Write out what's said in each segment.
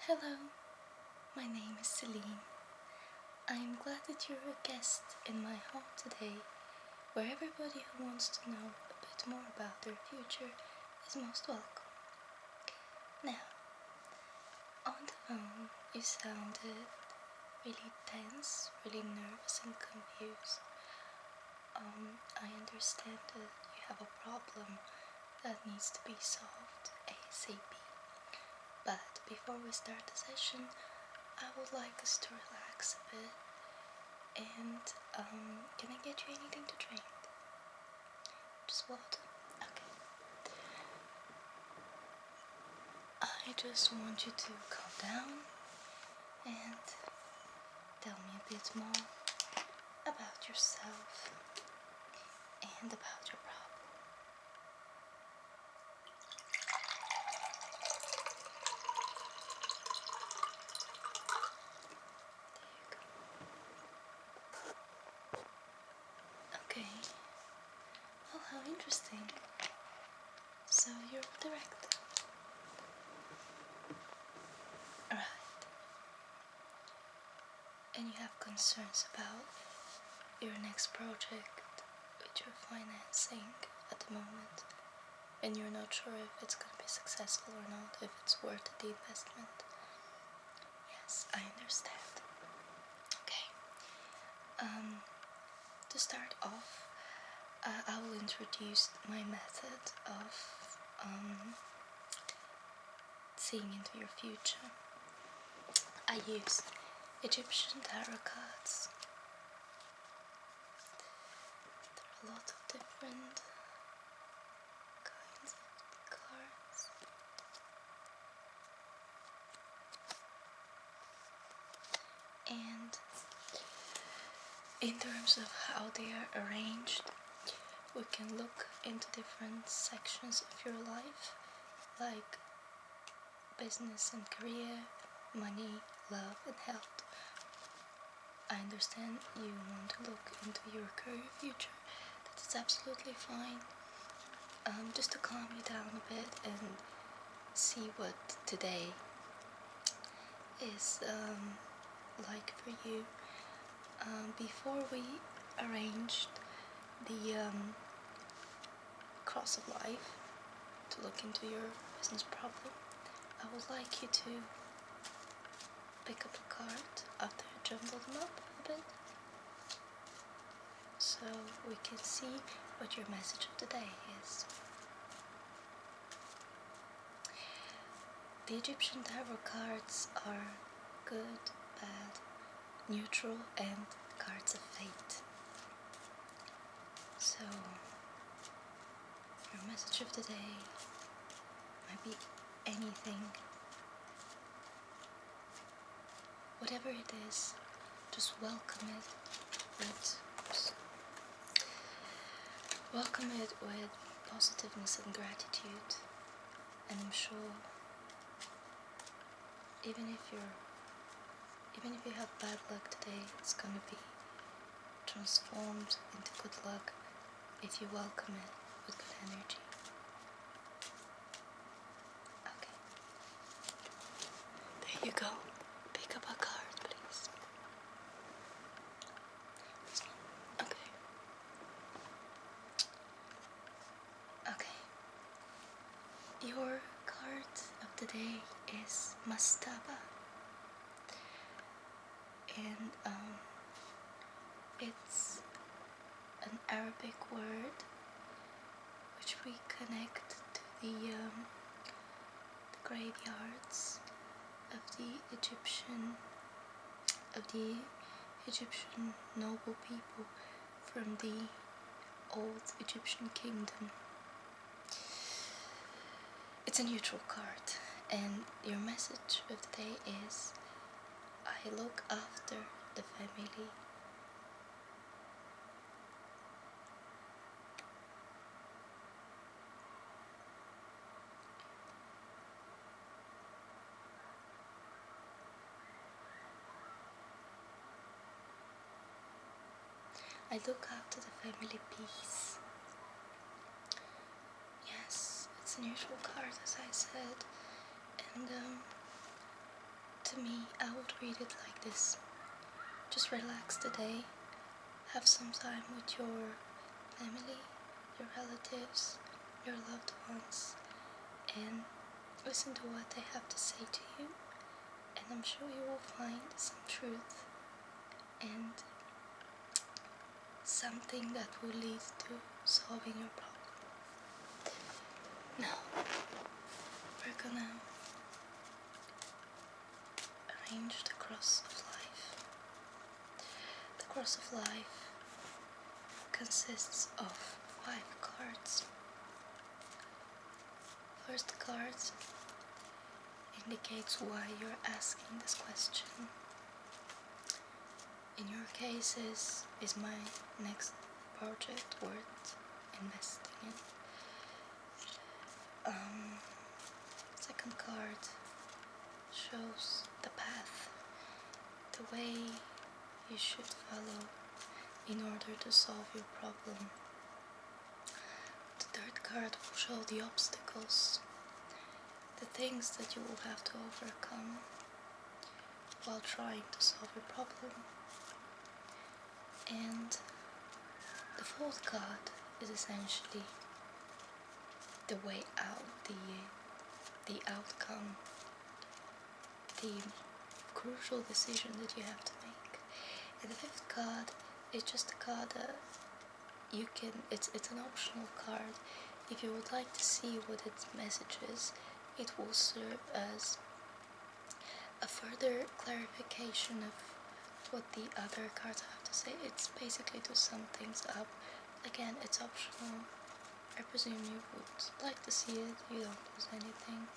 Hello, my name is Celine. I am glad that you're a guest in my home today, where everybody who wants to know a bit more about their future is most welcome. Now, on the phone, you sounded really tense, really nervous and confused. I understand that you have a problem that needs to be solved ASAP. But before we start the session, I would like us to relax a bit. And can I get you anything to drink? Just water? Okay. I just want you to calm down and tell me a bit more about yourself and about your problem. Okay. Oh, how interesting. So you're a director. Alright. And you have concerns about your next project which you're financing at the moment. And you're not sure if it's going to be successful or not, if it's worth the investment. Yes, I understand. Okay. To start off, I will introduce my method of seeing into your future. I use Egyptian tarot cards. There are a lot of different kinds of cards. And in terms of how they are arranged, we can look into different sections of your life, like business and career, money, love and health. I understand you want to look into your career future. That is absolutely fine. Just to calm you down a bit and see what today is like for you. Before we arranged the cross of life to look into your business problem, I would like you to pick up a card after I jumble them up a bit, so we can see what your message of the day is. The Egyptian tarot cards are good, bad, neutral and cards of fate. So your message of the day might be anything. Whatever it is, just welcome it with positiveness and gratitude. And I'm sure even if you have bad luck today, it's gonna be transformed into good luck if you welcome it with good energy. Okay. There you go. Pick up a card, please. Okay. Okay. Your card of the day is Mastaba. And it's an Arabic word which we connect to the graveyards of the Egyptian noble people from the old Egyptian kingdom. It's a neutral card, and your message of the day is, I look after the family. I look after the family peace. Yes, it's a neutral card, as I said, and to me, I would read it like this. Just relax today, have some time with your family, your relatives, your loved ones, and listen to what they have to say to you, and I'm sure you will find some truth and something that will lead to solving your problem. Now, we're gonna arrange the cross of life. The cross of life consists of 5 cards. First card indicates why you're asking this question. In your case, is my next project worth investing in? Second card shows the path, the way you should follow in order to solve your problem. The third card will show the obstacles, the things that you will have to overcome while trying to solve your problem. And the fourth card is essentially the way out, the outcome, the crucial decision that you have to make. And the fifth card is just a card that you can, it's an optional card. If you would like to see what its message is, it will serve as a further clarification of what the other cards have to say. It's basically to sum things up. Again, it's optional. I presume you would like to see it, you don't lose anything.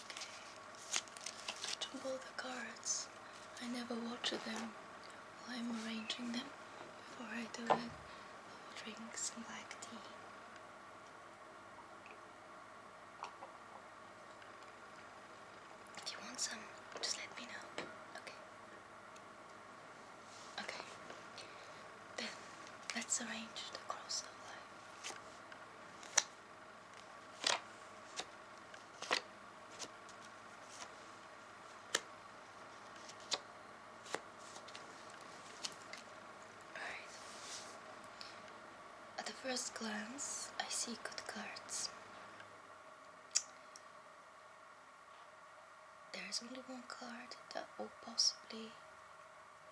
Okay. Jumble the cards. I never watch them while I'm arranging them. Before I do it, I will drink some black tea. If you want some, just let me know. Okay. Okay. Then let's arrange the cross of life. Alright. At the first glance, I see good cards. There's only one card that will possibly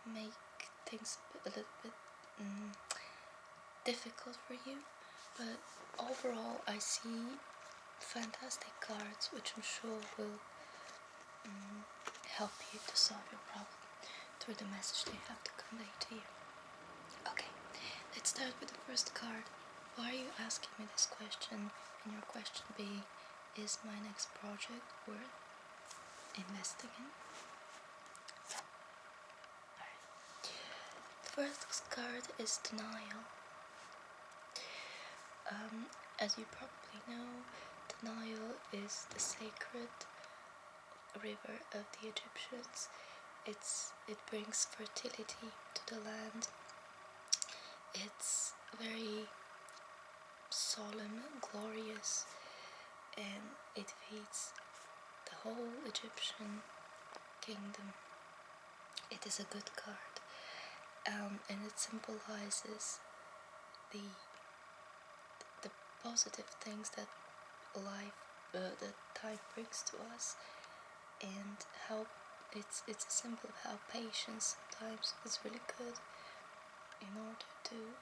make things a little bit difficult for you, but overall I see fantastic cards which I'm sure will help you to solve your problem through the message they have to convey to you. Okay, let's start with the first card. Why are you asking me this question? And your question being, is my next project worth investing in? Alright. The first card is denial. As you probably know, the Nile is the sacred river of the Egyptians. It brings fertility to the land. It's very solemn, glorious, and it feeds the whole Egyptian kingdom. It is a good card, and it symbolizes the positive things that life, that time brings to us, and how it's a symbol of how patience sometimes is really good in order to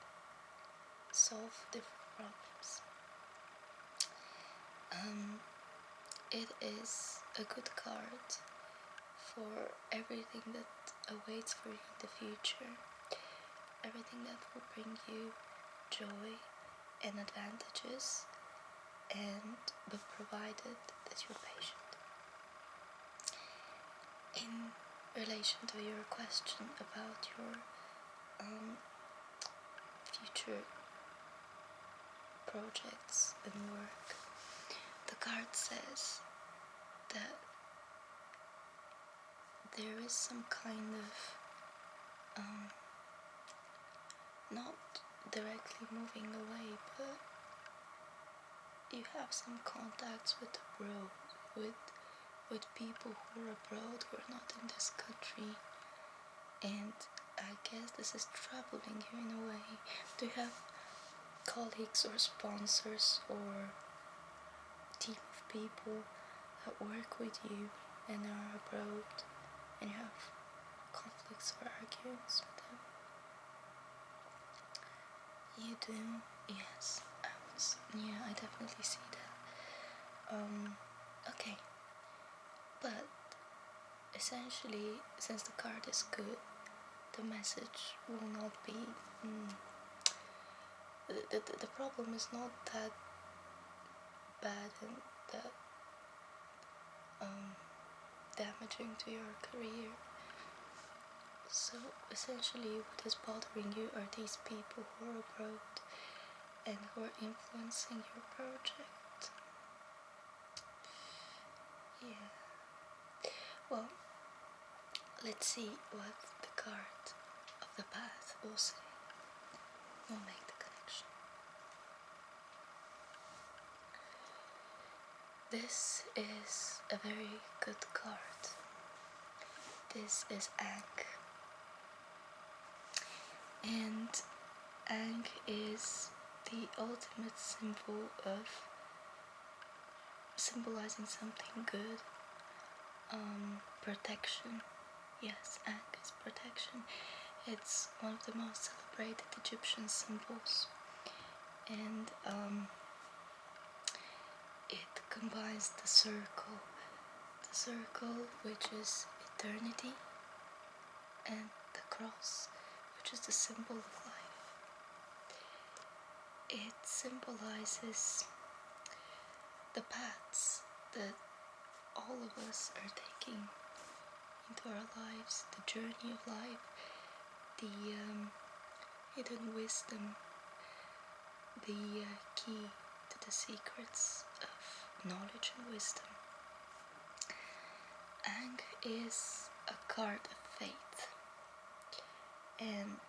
solve different problems. It is a good card for everything that awaits for you in the future, everything that will bring you joy and advantages, but provided that you're patient. In relation to your question about your future projects and work, the card says that there is some kind of not directly moving away, but you have some contacts with the road, with people who are abroad, who are not in this country. And I guess this is troubling you in a way. Do you have colleagues or sponsors or team of people that work with you and are abroad, and you have conflicts or arguments with them? You do? Yes. Yeah, I definitely see that. Okay. But essentially, since the card is good, the message will not be. The problem is not that bad and that damaging to your career. So essentially, what is bothering you are these people who are abroad and who are influencing your project. Yeah. Well, let's see what the card of the path will say. We'll make the connection. This is a very good card. This is Ankh. And Ankh is the ultimate symbol of symbolizing something good. Protection. Yes, Ankh is protection. It's one of the most celebrated Egyptian symbols. And it combines the circle which is eternity, and the cross, which is the symbol of life. It symbolizes the paths that all of us are taking into our lives, the journey of life, the hidden wisdom, the key to the secrets of knowledge and wisdom. Ankh is a card of faith and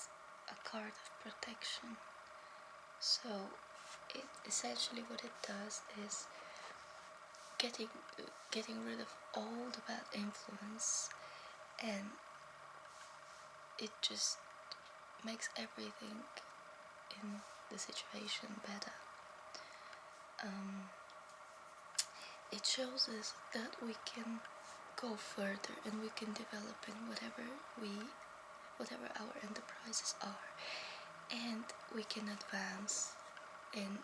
a card of protection. So it essentially, what it does is getting rid of all the bad influence, and it just makes everything in the situation better. It shows us that we can go further and we can develop in whatever our enterprises are, and we can advance in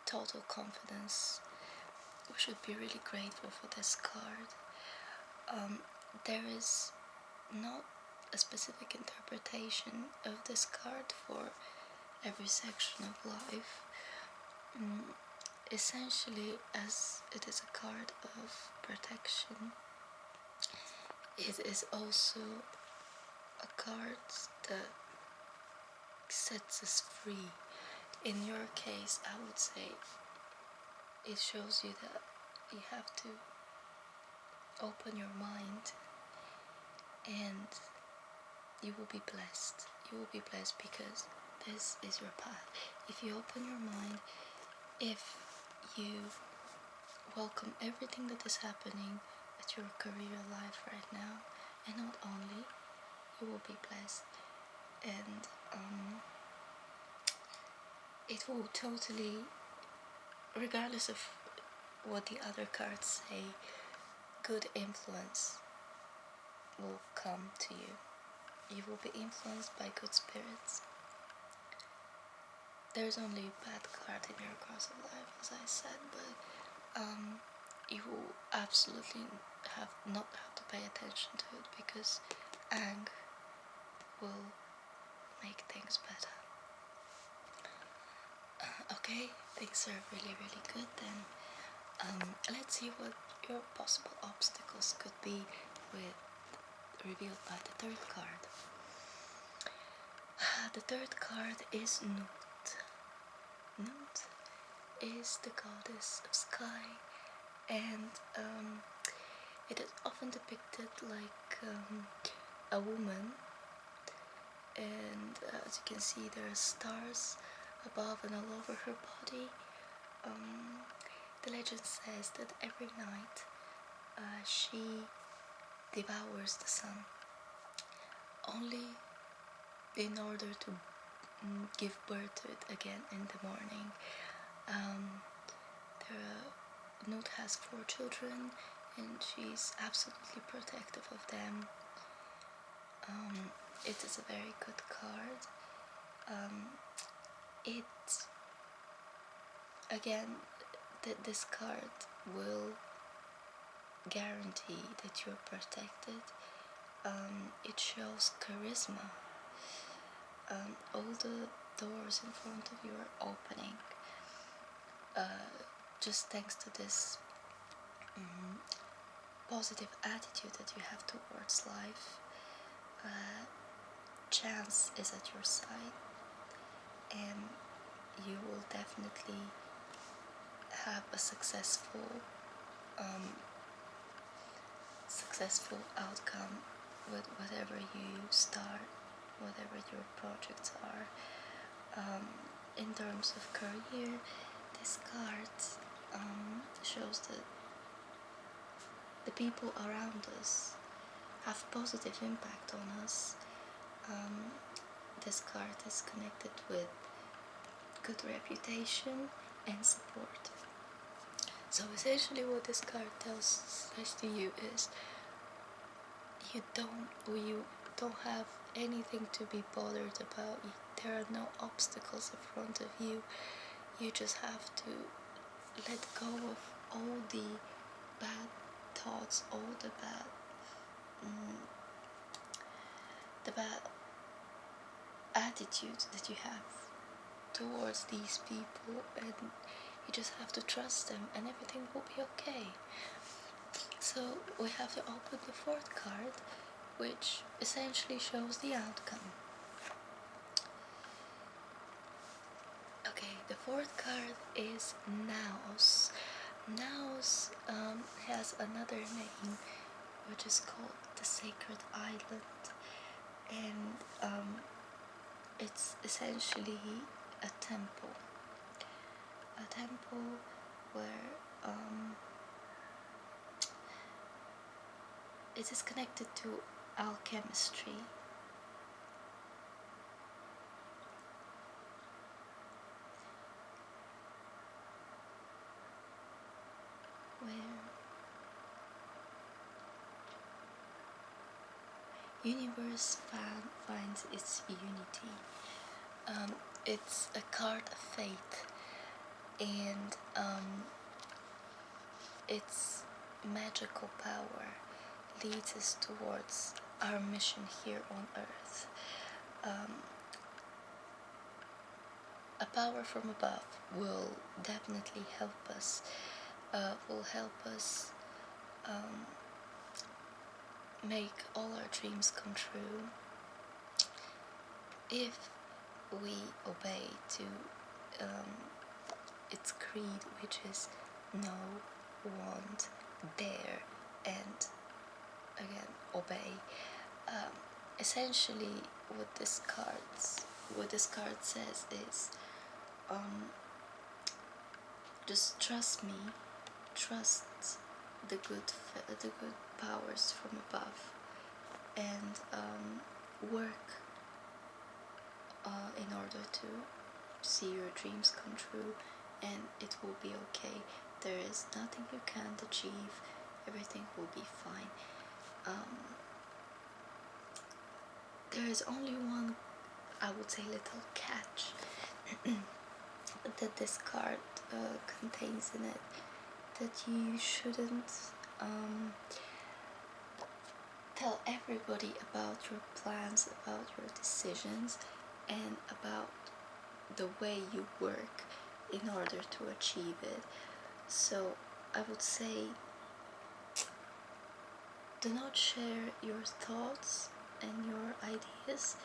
total confidence. We should be really grateful for this card. There is not a specific interpretation of this card for every section of life. Essentially, as it is a card of protection, it is also a card that sets us free. In your case, I would say it shows you that you have to open your mind, and you will be blessed. You will be blessed because this is your path. If you open your mind, if you welcome everything that is happening at your career life right now, and not only, you will be blessed. And it will totally, regardless of what the other cards say, good influence will come to you. You will be influenced by good spirits. There's only a bad card in your cross of life, as I said, but you will absolutely not have to pay attention to it, because Ankh will make things better. Okay, things are really, really good then. Let's see what your possible obstacles could be revealed by the third card. The third card is Nut. Nut is the goddess of sky, and it is often depicted like a woman, and as you can see, there are stars above and all over her body. The legend says that every night she devours the sun, only in order to give birth to it again in the morning. The Nut has 4 children, and she's absolutely protective of them. It is a very good card. It again, this card will guarantee that you're protected. It shows charisma. All the doors in front of you are opening, just thanks to this positive attitude that you have towards life. Chance is at your side, and you will definitely have a successful outcome with whatever you start, whatever your projects are. In terms of career, this card shows that the people around us have positive impact on us. This card is connected with good reputation and support. So essentially what this card says to you is you don't have anything to be bothered about. There are no obstacles in front of you. You just have to let go of all the bad thoughts, all the bad attitudes that you have towards these people, and you just have to trust them and everything will be okay. So we have to open the 4th card, which essentially shows the outcome. Okay, the 4th card is Naos. Naos has another name, which is called the Sacred Island, and it's essentially a temple where it is connected to alchemistry. Where universe finds its unity. It's a card of faith, and its magical power leads us towards our mission here on Earth. A power from above will definitely help us. Make all our dreams come true if we obey to its creed, which is know, want, dare, and again obey. Essentially what this card says is just trust me, trust the good powers from above, and work in order to see your dreams come true, and it will be okay. There is nothing you can't achieve. Everything will be fine. There is only one, I would say, little catch that this card contains in it, that you shouldn't tell everybody about your plans, about your decisions, and about the way you work in order to achieve it. So I would say, do not share your thoughts and your ideas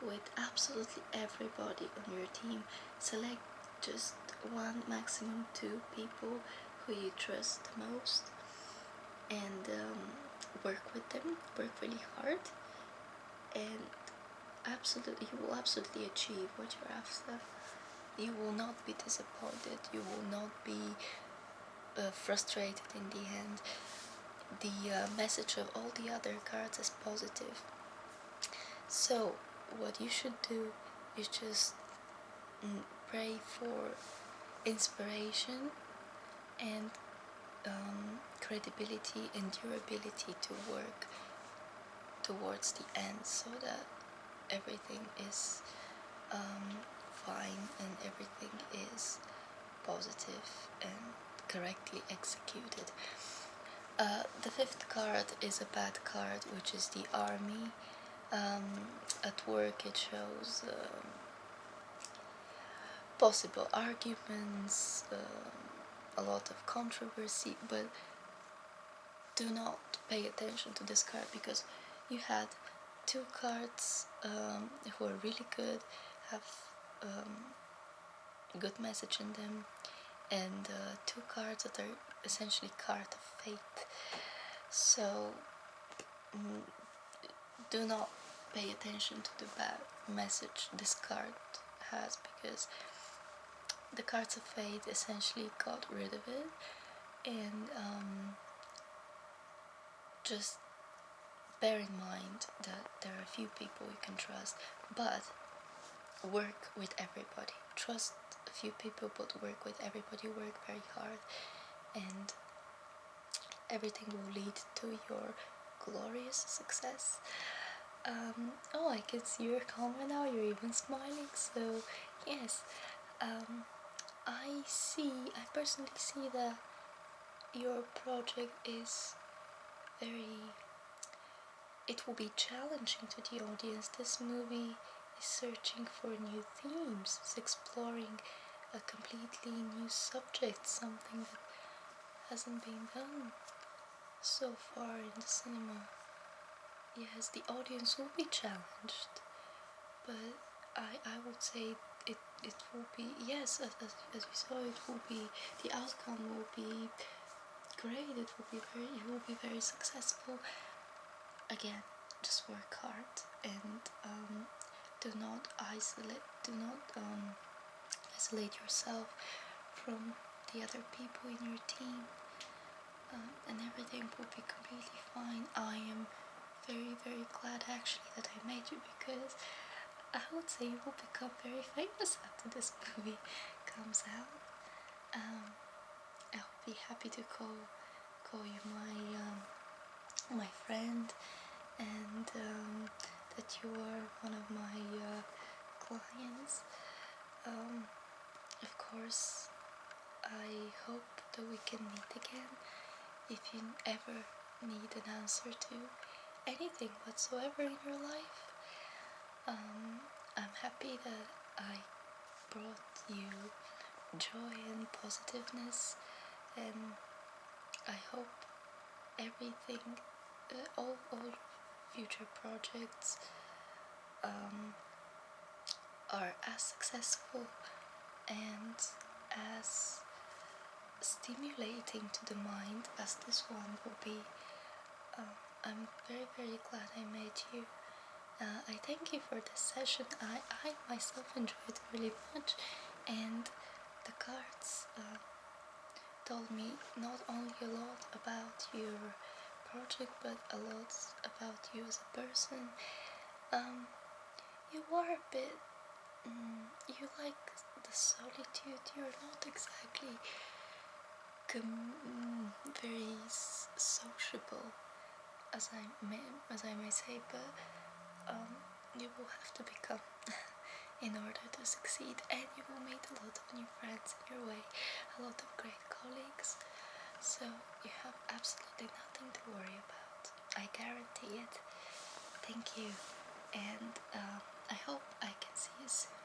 with absolutely everybody on your team. Select just 1, maximum 2 people who you trust the most, and work with them, work really hard, and you will absolutely achieve what you're after. You will not be disappointed. You will not be frustrated in the end. The message of all the other cards is positive. So what you should do is just pray for inspiration and credibility and durability to work towards the end, so that everything is fine and everything is positive and correctly executed. The fifth card is a bad card, which is the army. At work it shows possible arguments, a lot of controversy, but do not pay attention to this card, because you had two cards who are really good, have good message in them, and two cards that are essentially card of fate. So do not pay attention to the bad message this card has, because the cards of fate essentially got rid of it. And just bear in mind that there are a few people you can trust, but work with everybody. Trust a few people, but work with everybody. Work very hard, and everything will lead to your glorious success. Oh, I can see your comment now. You're even smiling. So yes, I personally see that your project is it will be challenging to the audience. This movie is searching for new themes, it's exploring a completely new subject, something that hasn't been done so far in the cinema. Yes, the audience will be challenged, but I would say it will be, yes, as you saw, it will be, the outcome will be great. It will be very successful. Again, just work hard, and do not isolate yourself from the other people in your team, and everything will be completely fine. I am very, very glad actually that I made you, because I would say you will become very famous after this movie comes out. I'll be happy to call you my friend, and that you are one of my clients. Of course, I hope that we can meet again. If you ever need an answer to anything whatsoever in your life, I'm happy that I brought you joy and positiveness, and I hope everything, all future projects are as successful and as stimulating to the mind as this one will be. I'm very, very glad I met you. I thank you for this session. I myself enjoyed it really much, and the cards told me not only a lot about your project, but a lot about you as a person. You are a bit, you like the solitude. You're not exactly very sociable, as I may say, but you will have to become in order to succeed, and you will meet a lot of new friends in your way, a lot of great colleagues, so you have absolutely nothing to worry about. I guarantee it. Thank you, and I hope I can see you soon.